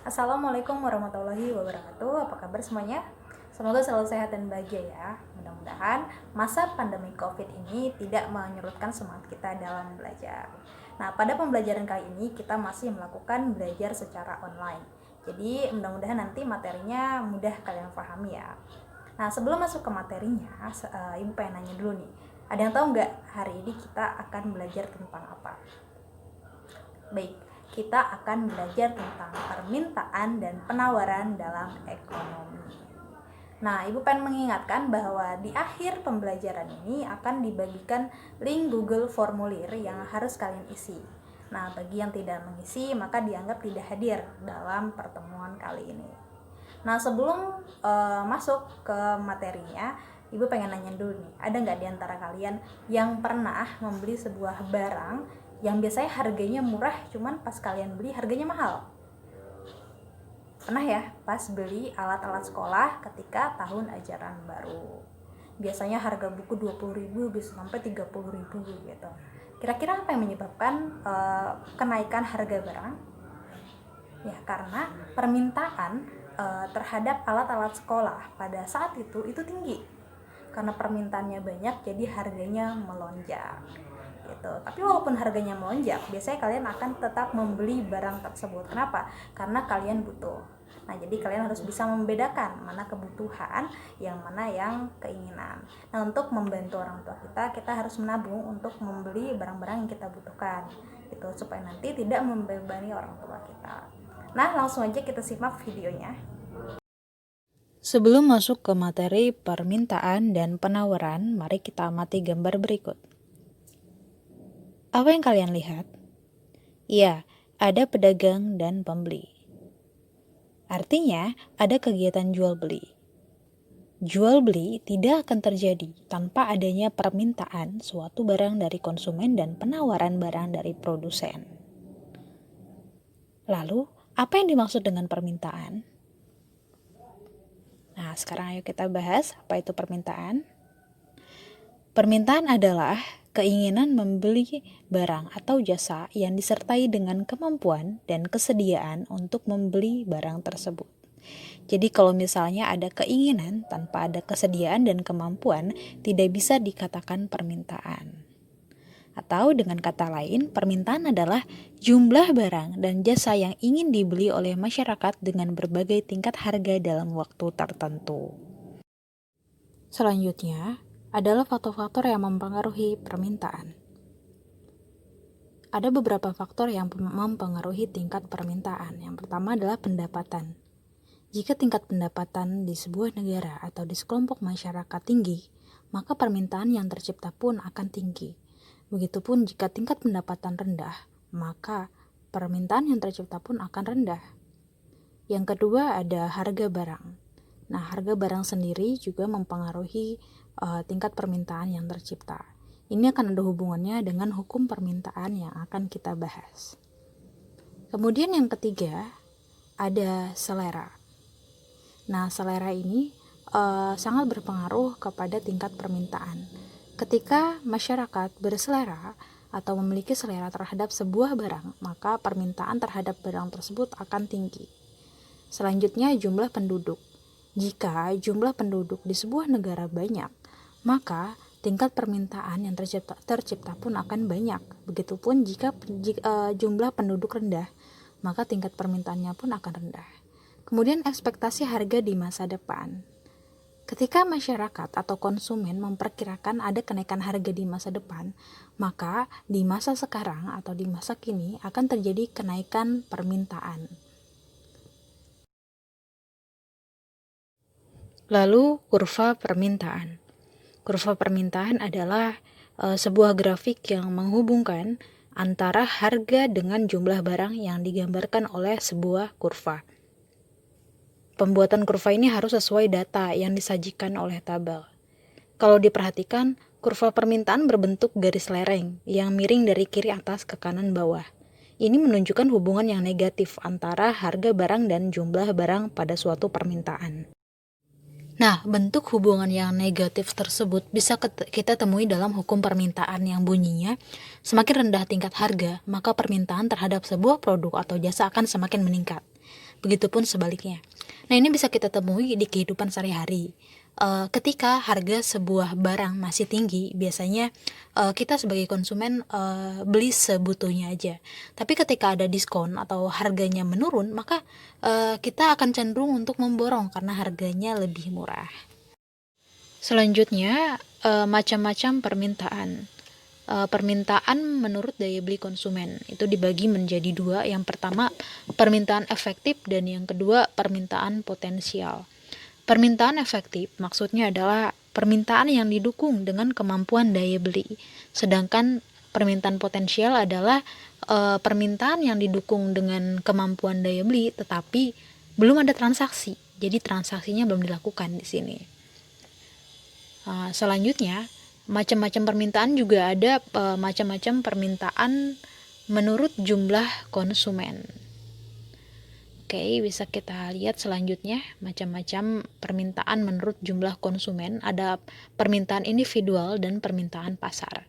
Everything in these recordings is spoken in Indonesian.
Assalamualaikum warahmatullahi wabarakatuh. Apa kabar semuanya? Semoga selalu sehat dan bahagia ya. Mudah-mudahan masa pandemi COVID ini tidak menyurutkan semangat kita dalam belajar. Nah, pada pembelajaran kali ini kita masih melakukan belajar secara online. Jadi, mudah-mudahan nanti materinya mudah kalian pahami ya. Nah, sebelum masuk ke materinya, Ibu pengen nanya dulu nih. Ada yang tahu nggak hari ini kita akan belajar tentang apa? Baik, kita akan belajar tentang permintaan dan penawaran dalam ekonomi. Nah, Ibu pengen mengingatkan bahwa di akhir pembelajaran ini akan dibagikan link Google Formulir yang harus kalian isi. Nah, bagi yang tidak mengisi, maka dianggap tidak hadir dalam pertemuan kali ini. Nah, sebelum masuk ke materinya, Ibu pengen nanya dulu nih, ada nggak di antara kalian yang pernah membeli sebuah barang yang biasanya harganya murah, cuman pas kalian beli harganya mahal? Pernah ya, pas beli alat-alat sekolah ketika tahun ajaran baru. Biasanya harga buku 20.000 bisa sampai 30.000 gitu. Kira-kira apa yang menyebabkan kenaikan harga barang? Ya, karena permintaan terhadap alat-alat sekolah pada saat itu tinggi. Karena permintaannya banyak, jadi harganya melonjak gitu. Tapi walaupun harganya melonjak, biasanya kalian akan tetap membeli barang tersebut. Kenapa? Karena kalian butuh. Nah, jadi kalian harus bisa membedakan mana kebutuhan, yang mana yang keinginan. Nah, untuk membantu orang tua kita harus menabung untuk membeli barang-barang yang kita butuhkan. Itu supaya nanti tidak membebani orang tua kita. Nah, langsung aja kita simak videonya. Sebelum masuk ke materi permintaan dan penawaran, mari kita amati gambar berikut. Apa yang kalian lihat? Ya, ada pedagang dan pembeli. Artinya, ada kegiatan jual beli. Jual beli tidak akan terjadi tanpa adanya permintaan suatu barang dari konsumen dan penawaran barang dari produsen. Lalu, apa yang dimaksud dengan permintaan? Nah, sekarang ayo kita bahas apa itu permintaan. Permintaan adalah keinginan membeli barang atau jasa yang disertai dengan kemampuan dan kesediaan untuk membeli barang tersebut. Jadi kalau misalnya ada keinginan tanpa ada kesediaan dan kemampuan, tidak bisa dikatakan permintaan. Atau dengan kata lain, permintaan adalah jumlah barang dan jasa yang ingin dibeli oleh masyarakat dengan berbagai tingkat harga dalam waktu tertentu. Selanjutnya adalah faktor-faktor yang mempengaruhi permintaan. Ada beberapa faktor yang mempengaruhi tingkat permintaan. Yang pertama adalah pendapatan. Jika tingkat pendapatan di sebuah negara atau di sekelompok masyarakat tinggi, maka permintaan yang tercipta pun akan tinggi. Begitupun jika tingkat pendapatan rendah, maka permintaan yang tercipta pun akan rendah. Yang kedua ada harga barang. Nah, harga barang sendiri juga mempengaruhi tingkat permintaan yang tercipta. Ini akan ada hubungannya dengan hukum permintaan yang akan kita bahas. Kemudian yang ketiga ada selera. Nah, selera ini sangat berpengaruh kepada tingkat permintaan. Ketika masyarakat berselera atau memiliki selera terhadap sebuah barang, maka permintaan terhadap barang tersebut akan tinggi. Selanjutnya jumlah penduduk. Jika jumlah penduduk di sebuah negara banyak, maka tingkat permintaan yang tercipta pun akan banyak. Begitupun jika jumlah penduduk rendah, maka tingkat permintaannya pun akan rendah. Kemudian ekspektasi harga di masa depan. Ketika masyarakat atau konsumen memperkirakan ada kenaikan harga di masa depan, maka di masa sekarang atau di masa kini akan terjadi kenaikan permintaan. Lalu kurva permintaan. Kurva permintaan adalah sebuah grafik yang menghubungkan antara harga dengan jumlah barang yang digambarkan oleh sebuah kurva. Pembuatan kurva ini harus sesuai data yang disajikan oleh tabel. Kalau diperhatikan, kurva permintaan berbentuk garis lereng yang miring dari kiri atas ke kanan bawah. Ini menunjukkan hubungan yang negatif antara harga barang dan jumlah barang pada suatu permintaan. Nah, bentuk hubungan yang negatif tersebut bisa kita temui dalam hukum permintaan yang bunyinya, semakin rendah tingkat harga, maka permintaan terhadap sebuah produk atau jasa akan semakin meningkat. begitupun sebaliknya. Nah, ini bisa kita temui di kehidupan sehari-hari. Ketika harga sebuah barang masih tinggi, biasanya kita sebagai konsumen beli sebutuhnya aja. Tapi ketika ada diskon atau harganya menurun, maka kita akan cenderung untuk memborong karena harganya lebih murah. Selanjutnya, macam-macam permintaan. Permintaan menurut daya beli konsumen itu dibagi menjadi dua. Yang pertama, permintaan efektif, dan yang kedua, permintaan potensial. Permintaan efektif maksudnya adalah permintaan yang didukung dengan kemampuan daya beli. Sedangkan permintaan potensial adalah permintaan yang didukung dengan kemampuan daya beli tetapi belum ada transaksi. Jadi transaksinya belum dilakukan di sini. Selanjutnya, macam-macam permintaan juga ada, macam-macam permintaan menurut jumlah konsumen. Oke, bisa kita lihat selanjutnya macam-macam permintaan menurut jumlah konsumen. Ada permintaan individual dan permintaan pasar.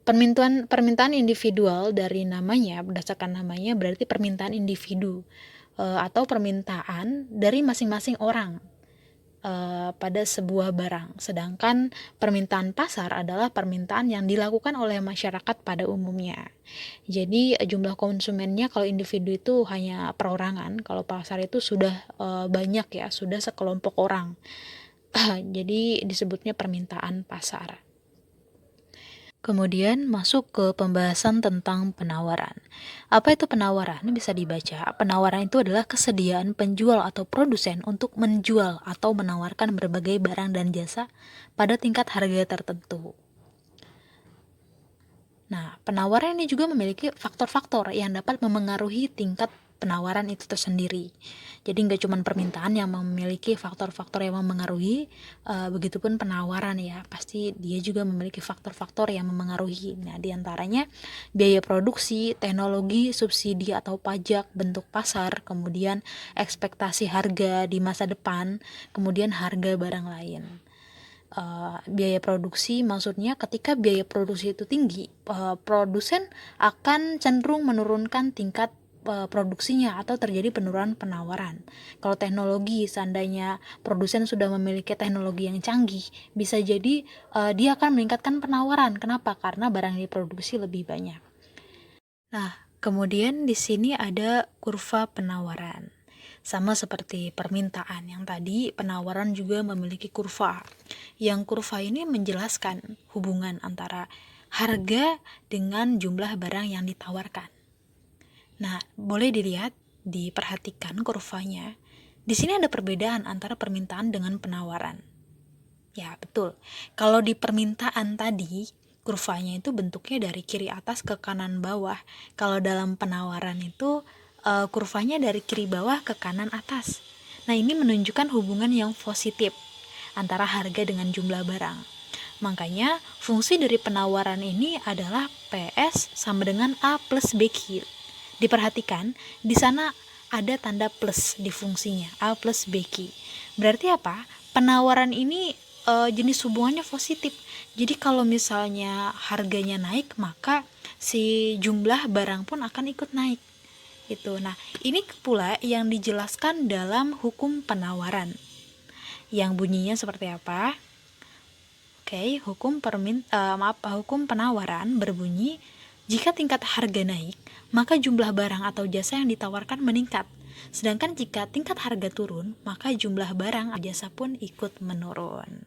Permintaan individual dari namanya, berdasarkan namanya, berarti permintaan individu atau permintaan dari masing-masing orang pada sebuah barang. Sedangkan permintaan pasar adalah permintaan yang dilakukan oleh masyarakat pada umumnya. Jadi jumlah konsumennya kalau individu itu hanya perorangan, kalau pasar itu sudah banyak ya, sudah sekelompok orang. Jadi disebutnya permintaan pasar. Kemudian masuk ke pembahasan tentang penawaran. Apa itu penawaran? Ini bisa dibaca. Penawaran itu adalah kesediaan penjual atau produsen untuk menjual atau menawarkan berbagai barang dan jasa pada tingkat harga tertentu. Nah, penawaran ini juga memiliki faktor-faktor yang dapat memengaruhi tingkat penawaran itu tersendiri. Jadi nggak cuma permintaan yang memiliki faktor-faktor yang memengaruhi, begitupun penawaran ya, pasti dia juga memiliki faktor-faktor yang memengaruhi. Nah, diantaranya biaya produksi, teknologi, subsidi atau pajak, bentuk pasar, kemudian ekspektasi harga di masa depan, kemudian harga barang lain. Biaya produksi maksudnya ketika biaya produksi itu tinggi, produsen akan cenderung menurunkan tingkat produksinya atau terjadi penurunan penawaran. Kalau teknologi, seandainya produsen sudah memiliki teknologi yang canggih, bisa jadi dia akan meningkatkan penawaran. Kenapa? Karena barang yang diproduksi lebih banyak. Nah, kemudian di sini ada kurva penawaran. Sama seperti permintaan yang tadi, penawaran juga memiliki kurva. Yang kurva ini menjelaskan hubungan antara harga dengan jumlah barang yang ditawarkan. Nah, boleh dilihat, diperhatikan kurvanya. Di sini ada perbedaan antara permintaan dengan penawaran. Ya, betul. Kalau di permintaan tadi, kurvanya itu bentuknya dari kiri atas ke kanan bawah. Kalau dalam penawaran itu kurvanya dari kiri bawah ke kanan atas. Nah, ini menunjukkan hubungan yang positif antara harga dengan jumlah barang. Makanya fungsi dari penawaran ini adalah PS sama dengan A plus BQ. Diperhatikan, di sana ada tanda plus di fungsinya, A plus BQ. Berarti apa? Penawaran ini jenis hubungannya positif. Jadi kalau misalnya harganya naik, maka si jumlah barang pun akan ikut naik. Itu. Nah, ini pula yang dijelaskan dalam hukum penawaran. Yang bunyinya seperti apa? Oke, hukum penawaran berbunyi, jika tingkat harga naik, maka jumlah barang atau jasa yang ditawarkan meningkat. Sedangkan jika tingkat harga turun, maka jumlah barang atau jasa pun ikut menurun.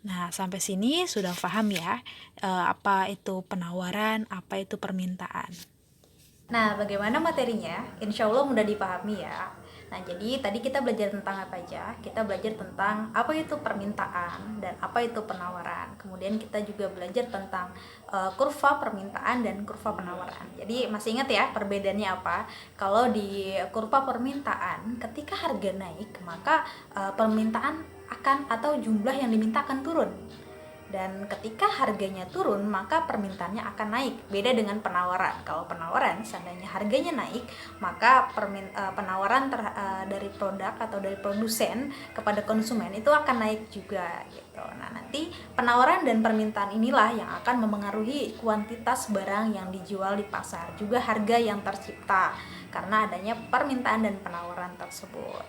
Nah, sampai sini sudah paham ya, apa itu penawaran, apa itu permintaan. Nah, bagaimana materinya? Insya Allah mudah dipahami ya. Nah, jadi tadi kita belajar tentang apa aja? Kita belajar tentang apa itu permintaan dan apa itu penawaran. Kemudian kita juga belajar tentang kurva permintaan dan kurva penawaran. Jadi masih ingat ya perbedaannya apa? Kalau di kurva permintaan, ketika harga naik, maka permintaan akan atau jumlah yang diminta akan turun. Dan ketika harganya turun, maka permintaannya akan naik. Beda dengan penawaran. Kalau penawaran, seandainya harganya naik, maka penawaran dari produk atau dari produsen kepada konsumen itu akan naik juga gitu. Nah, nanti penawaran dan permintaan inilah yang akan memengaruhi kuantitas barang yang dijual di pasar, juga harga yang tercipta karena adanya permintaan dan penawaran tersebut.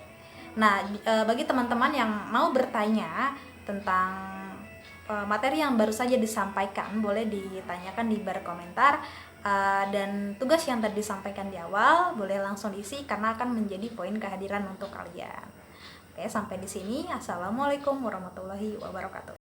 Nah, bagi teman-teman yang mau bertanya tentang materi yang baru saja disampaikan, boleh ditanyakan di bar komentar, dan tugas yang tadi disampaikan di awal boleh langsung diisi karena akan menjadi poin kehadiran untuk kalian. Oke, sampai di sini. Assalamualaikum warahmatullahi wabarakatuh.